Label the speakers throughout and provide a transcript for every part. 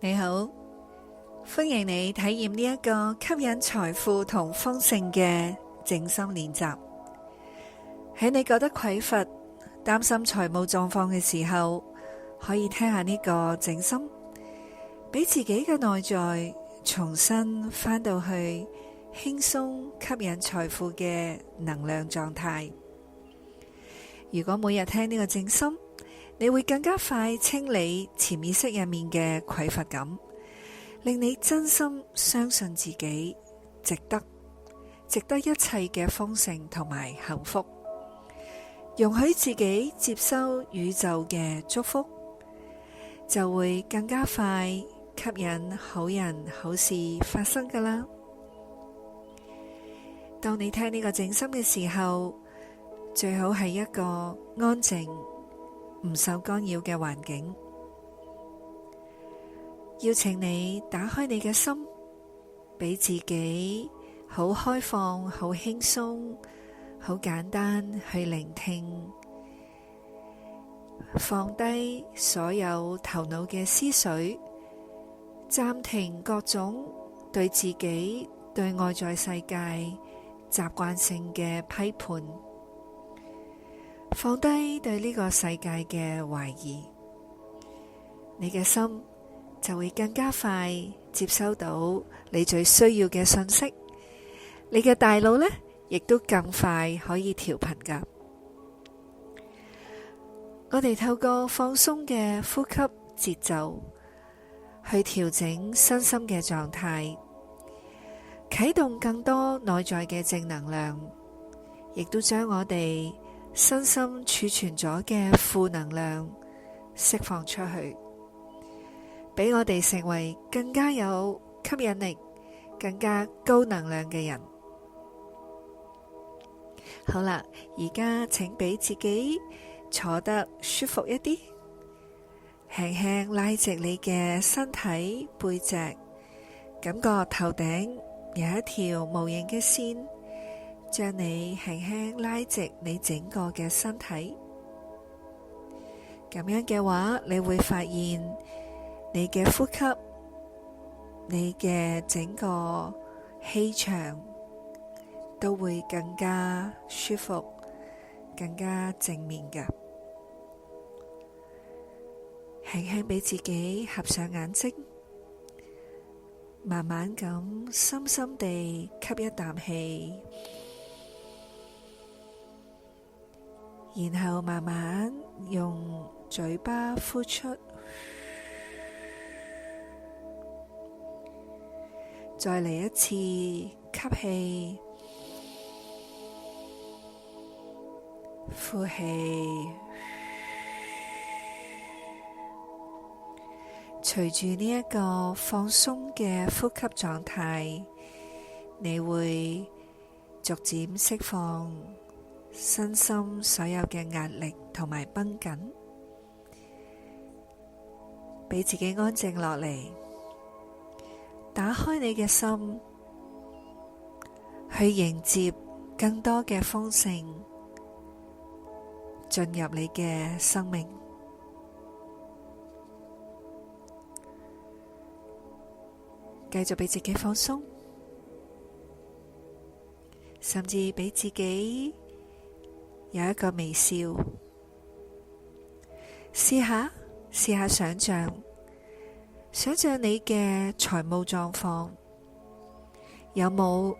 Speaker 1: 你好，歡迎你體驗呢一個吸引財富同豐盛嘅靜心練習。喺你覺得匱乏、擔心財務狀況嘅時候，可以聽下呢個靜心，俾自己嘅內在重新返到去輕鬆吸引財富嘅能量狀態。如果每日聽呢個靜心，你會更加快清理潛意識入面嘅匱乏感，令你真心相信自己值得一切嘅豐盛同埋幸福，容許自己接收宇宙嘅祝福，就會更加快吸引好人好事發生㗎喇。當你聽呢個靜心嘅時候，最好係一個安靜唔受干擾嘅環境，邀請你打開你嘅心，俾自己好開放、好輕鬆、好簡單去聆聽，放低所有頭腦嘅思緒，暫停各種對自己、對外在世界習慣性嘅批判，放低對呢個世界嘅懷疑，你嘅心就會更加快接收到你最需要嘅信息，你嘅大腦呢，亦都更快可以調頻㗎。我哋透過放鬆嘅呼吸節奏，去調整身心嘅狀態，啟動更多內在嘅正能量，亦都將我哋身心儲存咗嘅負能量釋放出去，俾我哋成為更加有吸引力、更加高能量嘅人。好啦，而家請俾自己坐得舒服一啲，輕輕拉直你嘅身體背脊，感覺頭頂有一條無形嘅線，將你輕輕拉直你整個嘅身體，咁樣嘅話，你會發現你嘅呼吸，你嘅整個氣場都會更加舒服，更加正面嘅。輕輕俾自己合上眼睛，慢慢咁深深地吸一啖氣，然後慢慢用嘴巴呼出，再嚟一次吸氣，呼氣。隨住呢一個放鬆嘅呼吸狀態，你會逐漸釋放身心所有嘅壓力同埋繃緊，俾自己安靜落嚟，打開你嘅心，去迎接更多嘅豐盛進入你嘅生命。繼續俾自己放鬆，甚至俾自己有一個微笑，試下想象你嘅財務狀況，有冇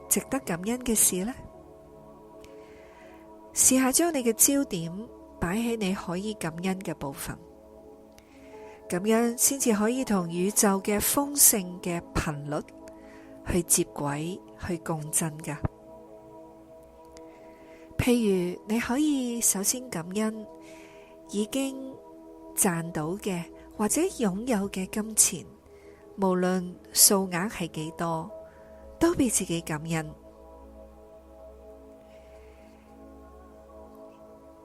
Speaker 1: 值得感恩嘅事呢？試下將你嘅焦點擺喺你可以感恩嘅部分，咁樣先至可以同宇宙嘅豐盛嘅頻率去接軌、去共振㗎。譬如你可以首先感恩已經賺到嘅或者擁有嘅金錢，無論數額係幾多，都俾自己感恩。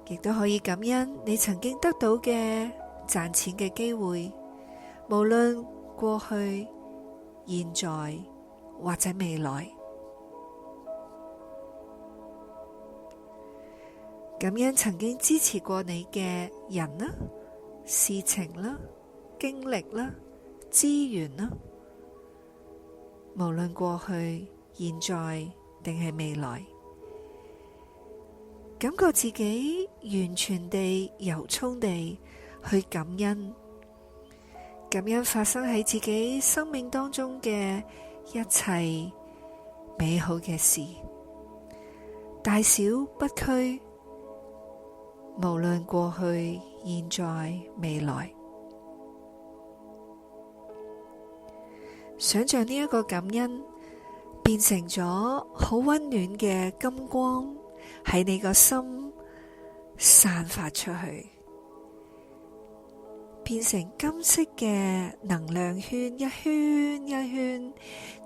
Speaker 1: 亦都可以感恩你曾經得到嘅賺錢嘅機會，無論過去、現在或者未來。感恩曾經支持過你嘅人啦、事情啦、經歷啦、資源啦，無論過去、現在定係未來，感覺自己完全地由衷地去感恩，感恩發生喺自己生命當中嘅一切美好嘅事，大小不拘，無論過去、現在、未來。想象呢一個感恩變成咗好溫暖嘅金光喺你個心散發出去，變成金色嘅能量圈，一圈一圈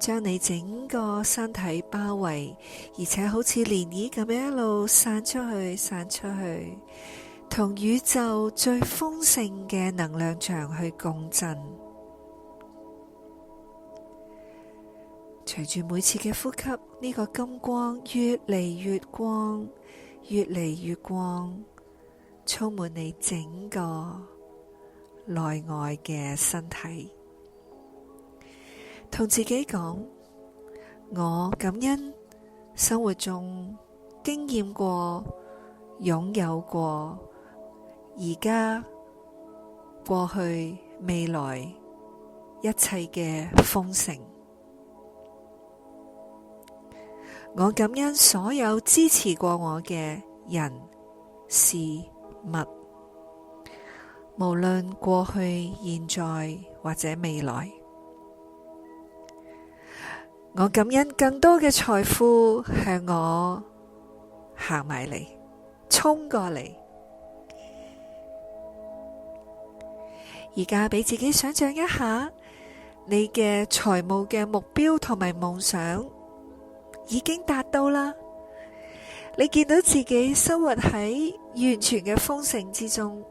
Speaker 1: 將你整個身體包圍，而且好似漣漪咁樣一路散出去，散出去，同宇宙最豐盛嘅能量場去共振。隨住每次嘅呼吸，呢個金光越嚟越光，越嚟越光，充滿你整個內外嘅身體。同自己講，我感恩生活中經驗過、擁有過、而家、過去、未來一切嘅豐盛。我感恩所有支持過我嘅人、事、物，無論過去、現在或者未來。我感恩更多嘅財富向我行埋嚟，衝過嚟。而家俾自己想象一下，你嘅財務嘅目標同埋夢想已經達到啦，你見到自己生活喺完全嘅豐盛之中，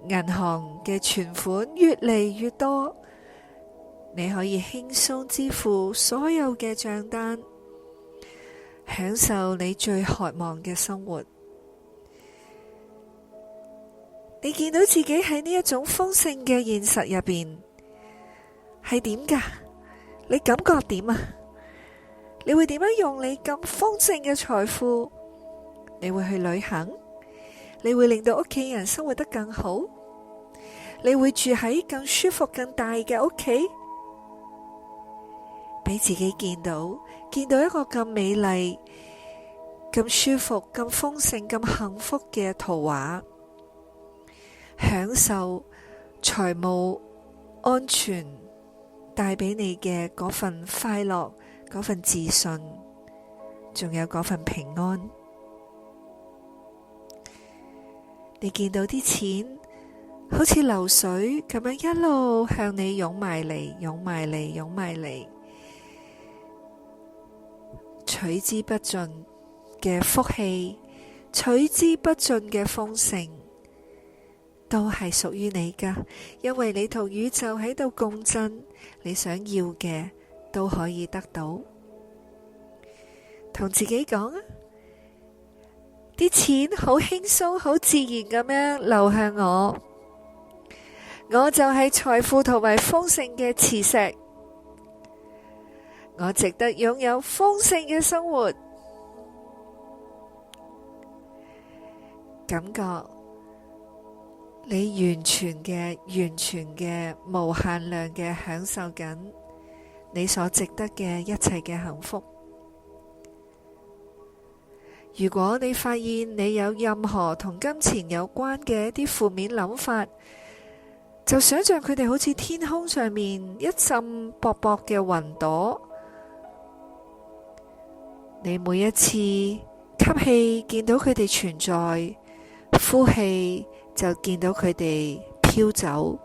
Speaker 1: 銀行嘅存款越嚟越多，你可以輕鬆支付所有嘅賬單，享受你最渴望嘅生活。你見到自己喺呢一種豐盛嘅現實入邊係點㗎？你感覺點啊？你會點樣用你咁豐盛嘅財富？你會去旅行？你會令到屋企人生活得更好？你會住喺更舒服、更大嘅屋企？俾自己見到一個咁美麗、咁舒服、咁豐盛、咁幸福嘅圖畫，享受財務安全帶俾你嘅嗰份快樂，嗰份自信，仲有嗰份平安。你見到啲錢好似流水咁樣一路向你湧埋嚟，湧埋嚟，湧埋嚟，取之不盡嘅福氣，取之不盡嘅豐盛，都係屬於你㗎，因為你同宇宙喺度共振，你想要嘅都可以得到。同自己講啊，啲錢好輕鬆、好自然咁樣流向我，我就係財富同埋豐盛嘅磁石，我值得擁有豐盛嘅生活。感覺你完全嘅無限量嘅享受緊你所值得嘅一切嘅幸福。如果你發現你有任何同金錢有關嘅一啲負面諗法，就想象佢哋好似天空上面一陣薄薄嘅雲朵，你每一次吸氣見到佢哋存在，呼氣就見到佢哋飄走，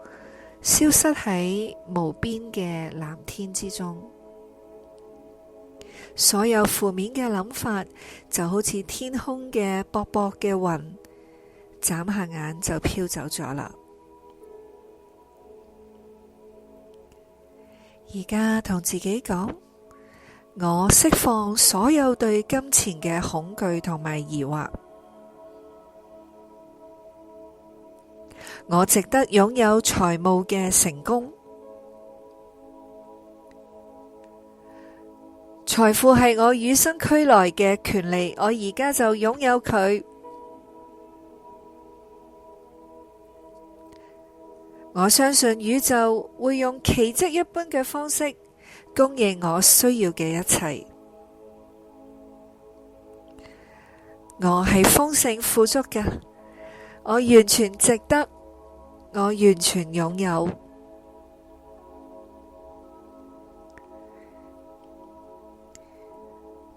Speaker 1: 消失喺無邊嘅藍天之中。所有負面嘅諗法就好似天空嘅薄薄嘅雲，眨下眼就飄走咗啦。而家同自己講，我釋放所有對金錢嘅恐懼同埋疑惑，我值得擁有財務嘅成功。財富係我與生俱來嘅權利，我而家就擁有佢。我相信宇宙會用奇蹟一般嘅方式供應我需要嘅一切。我係豐盛富足嘅，我完全值得，我完全擁有。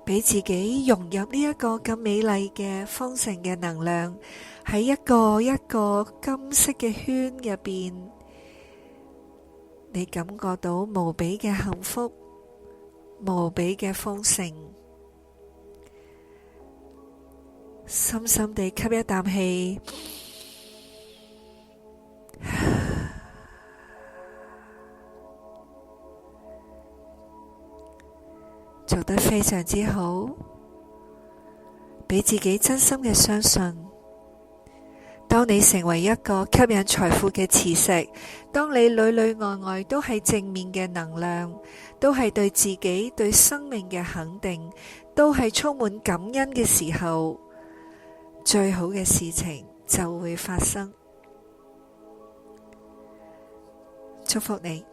Speaker 1: 俾自己融入呢一個咁美麗嘅豐盛嘅能量，喺一個一個金色嘅圈入邊，你感覺到無比嘅幸福，無比嘅豐盛。深深地吸一啖氣，做得非常之好，俾自己真心嘅相信。當你成為一個吸引財富嘅磁石，當你裏裏外外都係正面嘅能量，都係對自己對生命嘅肯定，都係充滿感恩嘅時候，最好嘅事情就會發生。祝福你。